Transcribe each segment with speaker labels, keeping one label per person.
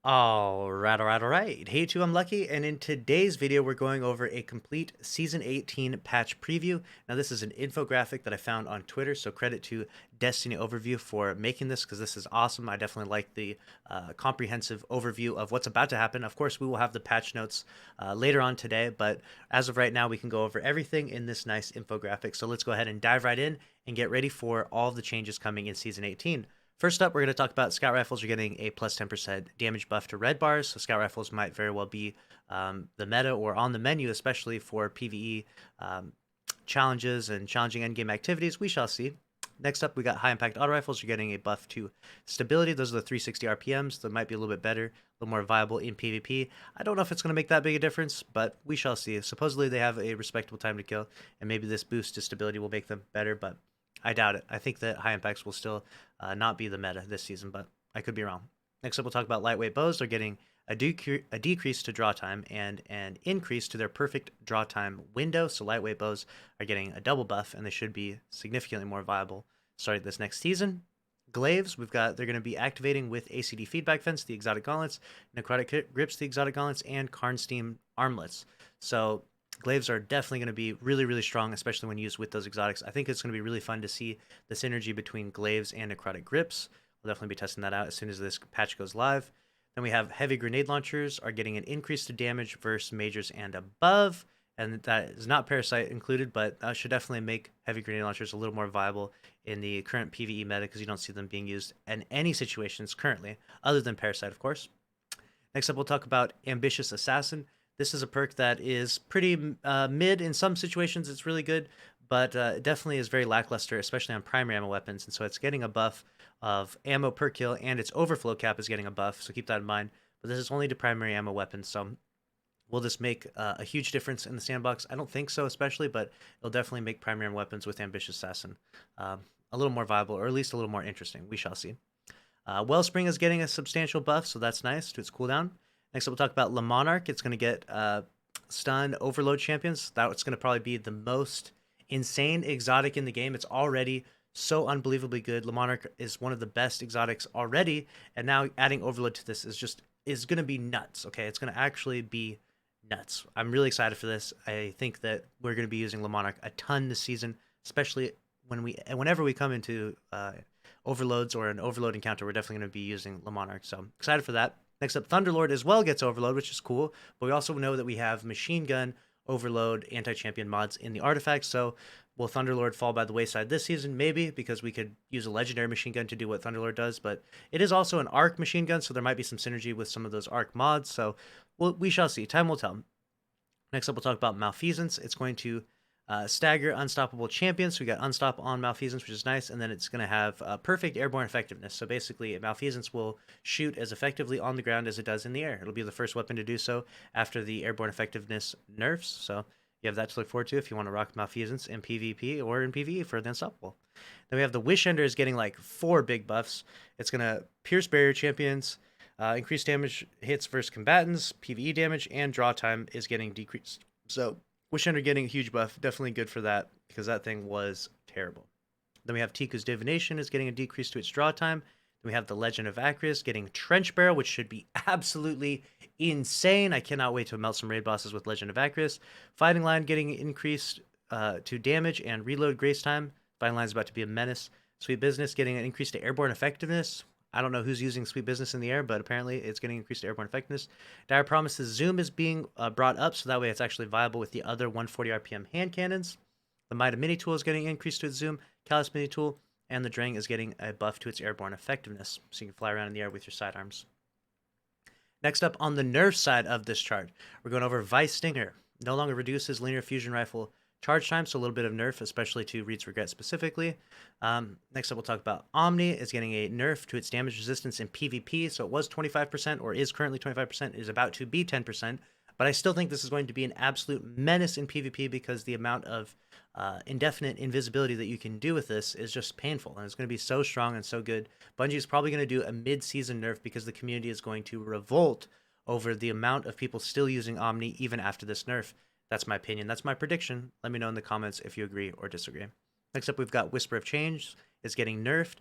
Speaker 1: All right. Hey, YouTube, I'm Lucky, and in today's video, we're going over a complete Season 18 patch preview. Now, this is an infographic that I found on Twitter, so credit to Destiny Overview for making this, because this is awesome. I definitely like the comprehensive overview of what's about to happen. Of course, we will have the patch notes later on today, but as of right now, we can go over everything in this nice infographic. So let's go ahead and dive right in and get ready for all the changes coming in Season 18. First up, we're going to talk about scout rifles are getting a plus 10% damage buff to red bars. So scout rifles might very well be the meta or on the menu, especially for PvE challenges and challenging endgame activities. We shall see. Next up, we got high impact auto rifles. You're getting a buff to stability. Those are the 360 RPMs. That might be a little bit better, a little more viable in PvP. I don't know if it's going to make that big a difference, but we shall see. Supposedly, they have a respectable time to kill, and maybe this boost to stability will make them better, but I doubt it. I think that high impacts will still not be the meta this season, but I could be wrong. Next up, we'll talk about lightweight bows. They're getting a decrease to draw time and an increase to their perfect draw time window. So lightweight bows are getting a double buff, and they should be significantly more viable starting this next season. Glaives, they're going to be activating with ACD feedback fence, the exotic gauntlets, necrotic grips, the exotic gauntlets, and Karnstein armlets. So Glaives are definitely going to be really, really strong, especially when used with those exotics. I think it's going to be really fun to see the synergy between Glaives and necrotic grips. We'll definitely be testing that out as soon as this patch goes live. Then we have heavy grenade launchers are getting an increase to damage versus majors and above. And that is not Parasite included, but that should definitely make heavy grenade launchers a little more viable in the current PvE meta because you don't see them being used in any situations currently, other than Parasite, of course. Next up, we'll talk about Ambitious Assassin. This is a perk that is pretty mid in some situations. It's really good, but it definitely is very lackluster, especially on primary ammo weapons. And so it's getting a buff of ammo per kill, and its overflow cap is getting a buff. So keep that in mind. But this is only to primary ammo weapons. So will this make a huge difference in the sandbox? I don't think so, especially, but it'll definitely make primary ammo weapons with Ambitious Assassin a little more viable, or at least a little more interesting. We shall see. Wellspring is getting a substantial buff, so that's nice to its cooldown. Next up, we'll talk about Le Monarch. It's going to get stun overload champions. That's going to probably be the most insane exotic in the game. It's already so unbelievably good. Le Monarch is one of the best exotics already, and now adding overload to this is going to be nuts. Okay, it's going to actually be nuts. I'm really excited for this. I think that we're going to be using Le Monarch a ton this season, especially whenever we come into overloads or an overload encounter. We're definitely going to be using Le Monarch, so excited for that. Next up, Thunderlord as well gets overload, which is cool, but we also know that we have machine gun overload anti-champion mods in the artifacts, so will Thunderlord fall by the wayside this season? Maybe, because we could use a legendary machine gun to do what Thunderlord does, but it is also an arc machine gun, so there might be some synergy with some of those arc mods, so we shall see. Time will tell. Next up, we'll talk about Malfeasance. It's going to stagger unstoppable champions. So we got unstop on Malfeasance, which is nice, and then it's going to have perfect airborne effectiveness. So basically, Malfeasance will shoot as effectively on the ground as it does in the air. It'll be the first weapon to do so after the airborne effectiveness nerfs. So you have that to look forward to if you want to rock Malfeasance in PvP or in PvE for the unstoppable. Then we have the Wish Ender is getting like 4 big buffs. It's going to pierce barrier champions. Increased damage hits versus combatants, PvE damage, and draw time is getting decreased. So Wish Ender getting a huge buff, definitely good for that, because that thing was terrible. Then we have Tiku's Divination is getting a decrease to its draw time. Then we have the Legend of Acris getting Trench Barrel, which should be absolutely insane. I cannot wait to melt some raid bosses with Legend of Acris. Fighting Line getting increased to damage and reload grace time. Fighting Line is about to be a menace. Sweet Business getting an increase to airborne effectiveness. I don't know who's using Sweet Business in the air, but apparently it's getting increased airborne effectiveness. Dire Promise's Zoom is being brought up, so that way it's actually viable with the other 140 RPM hand cannons. The Mida Mini Tool is getting increased to its Zoom. Callus Mini Tool and the Drang is getting a buff to its airborne effectiveness, so you can fly around in the air with your sidearms. Next up on the nerf side of this chart, we're going over Vice Stinger. No longer reduces linear fusion rifle charge time, so a little bit of nerf, especially to Reed's Regret specifically. Next up, we'll talk about Omni is getting a nerf to its damage resistance in PvP. So it was 25%, or is currently 25%, is about to be 10%. But I still think this is going to be an absolute menace in PvP because the amount of indefinite invisibility that you can do with this is just painful. And it's going to be so strong and so good. Bungie is probably going to do a mid-season nerf because the community is going to revolt over the amount of people still using Omni even after this nerf. That's my opinion. That's my prediction. Let me know in the comments if you agree or disagree. Next up, we've got Whisper of Change. It's getting nerfed.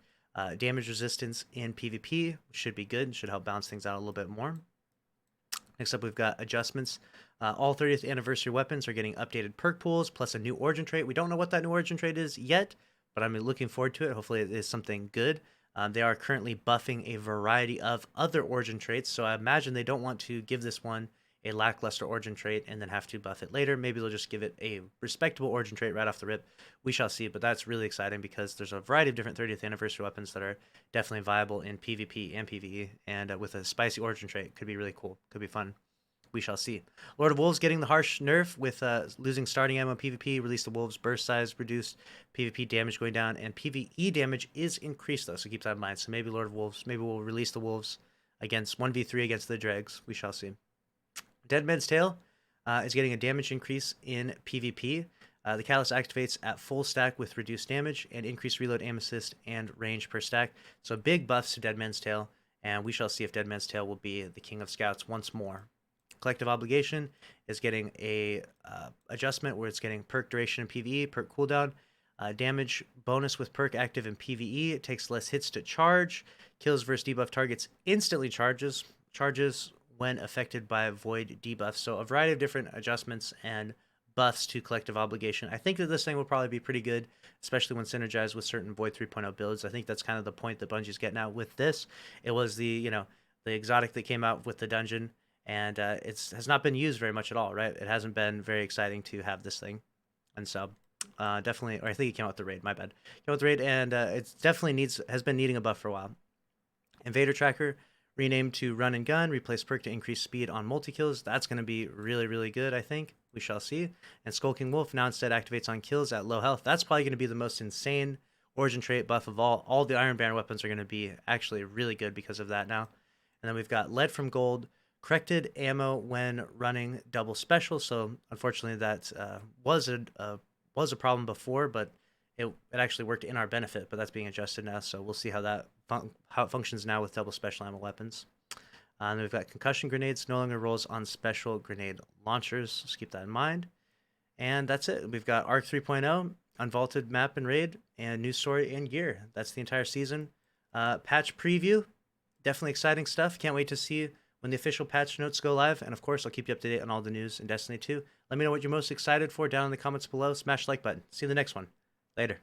Speaker 1: Damage resistance in PvP should be good, should help balance things out a little bit more. Next up, we've got adjustments. All 30th anniversary weapons are getting updated perk pools, plus a new origin trait. We don't know what that new origin trait is yet, but I'm looking forward to it. Hopefully it is something good. They are currently buffing a variety of other origin traits, so I imagine they don't want to give this one a lackluster origin trait and then have to buff it later. Maybe they'll just give it a respectable origin trait right off the rip. We shall see, but that's really exciting because there's a variety of different 30th anniversary weapons that are definitely viable in PvP and PvE, and with a spicy origin trait, could be really cool, could be fun. We shall see. Lord of Wolves getting the harsh nerf with losing starting ammo PvP, release the Wolves, burst size reduced, PvP damage going down, and PvE damage is increased though, so keep that in mind. So maybe Lord of Wolves, maybe we'll release the Wolves against 1v3 against the Dregs. We shall see. Dead Man's Tale is getting a damage increase in PvP. The Catalyst activates at full stack with reduced damage and increased reload, aim assist, and range per stack. So big buffs to Dead Man's Tale, and we shall see if Dead Man's Tale will be the king of scouts once more. Collective Obligation is getting a adjustment where it's getting perk duration in PvE, perk cooldown, damage bonus with perk active in PvE. It takes less hits to charge. Kills versus debuff targets instantly charges when affected by void debuffs. So a variety of different adjustments and buffs to Collective Obligation. I think that this thing will probably be pretty good, especially when synergized with certain Void 3.0 builds. I think that's kind of the point that Bungie's getting at with this. It was the exotic that came out with the dungeon, and it has not been used very much at all, right? It hasn't been very exciting to have this thing, and so definitely, or I think it came out with the raid. My bad, came out with the raid, and it's definitely has been needing a buff for a while. Invader Tracker renamed to Run and Gun, replace perk to increase speed on multi kills. That's going to be really, really good, I think. We shall see. And Skulking Wolf now instead activates on kills at low health. That's probably going to be the most insane origin trait buff of all. All the Iron Banner weapons are going to be actually really good because of that now. And then we've got Lead from Gold, corrected ammo when running double special. So unfortunately that was a problem before, but it actually worked in our benefit, but that's being adjusted now. So we'll see how that how it functions now with double special ammo weapons. And we've got concussion grenades, no longer rolls on special grenade launchers. Just keep that in mind. And that's it. We've got Arc 3.0, Unvaulted map and raid, and new story and gear. That's the entire season. Patch preview, definitely exciting stuff. Can't wait to see when the official patch notes go live. And of course, I'll keep you up to date on all the news in Destiny 2. Let me know what you're most excited for down in the comments below. Smash the like button. See you in the next one. Later.